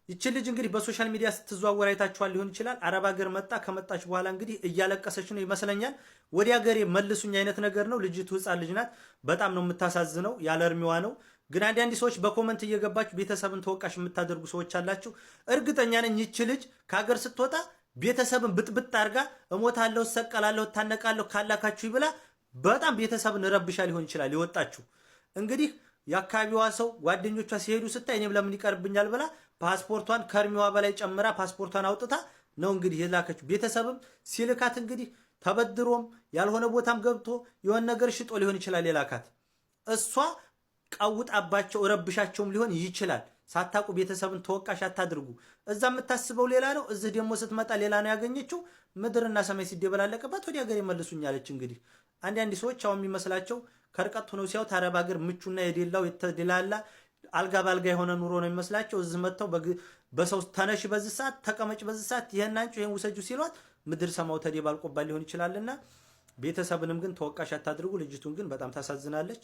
ይቺ ልጅ እንግዲህ በሶሻል ሚዲያ ስትዘዋወር አይታችኋል ሊሆን ይችላል። አረብ ሀገር መጣ። ከመጣች በኋላ እንግዲህ እያለቀሰች ነው ይመስለኛል። ወደ ሀገሬ መልሱኝ አይነት ነገር ነው። ልጅቱ ህፃን ልጅ ናት። በጣም ነው የምታሳዝነው። ያለ እርሜዋ ነው። ግን አንዳንድ ሰዎች በኮመንት እየገባችሁ ቤተሰብን ተወቃሽ የምታደርጉ ሰዎች አላችሁ። እርግጠኛ ነኝ ይቺ ልጅ ከሀገር ስትወጣ ቤተሰብን ብጥብጥ አድርጋ እሞታለሁ፣ እሰቀላለሁ፣ እታነቃለሁ ካላካችሁ ይብላ በጣም ቤተሰብን ረብሻ ሊሆን ይችላል የወጣችሁ። እንግዲህ የአካባቢዋ ሰው ጓደኞቿ ሲሄዱ ስታይ እኔም ለምን ይቀርብኛል ብላ ፓስፖርቷን ከእርሜዋ በላይ ጨምራ ፓስፖርቷን አውጥታ ነው እንግዲህ የላከችው። ቤተሰብም ሲልካት እንግዲህ ተበድሮም ያልሆነ ቦታም ገብቶ የሆነ ነገር ሽጦ ሊሆን ይችላል የላካት። እሷ ቀውጣባቸው ረብሻቸውም ሊሆን ይችላል። ሳታቁ ቤተሰብን ተወቃሽ አታድርጉ። እዛ የምታስበው ሌላ ነው፣ እዚህ ደግሞ ስትመጣ ሌላ ነው ያገኘችው። ምድርና ሰማይ ሲደበላለቀባት ወደ ሀገር ይመልሱኛለች። እንግዲህ አንዳንድ ሰዎች አሁን የሚመስላቸው ከርቀት ሆነው ሲያዩት አረብ ሀገር ምቹና የሌላው የተደላላ አልጋ ባልጋ የሆነ ኑሮ ነው የሚመስላቸው። እዚህ መጥተው በሰው ተነሽ በዚህ ሰዓት ተቀመጭ በዚህ ሰዓት ይሄን አንቺ ይሄን ውሰጁ ሲሏት ምድር ሰማው ተደባልቆባት ሊሆን ይችላልና ቤተሰብንም ግን ተወቃሽ አታድርጉ። ልጅቱን ግን በጣም ታሳዝናለች።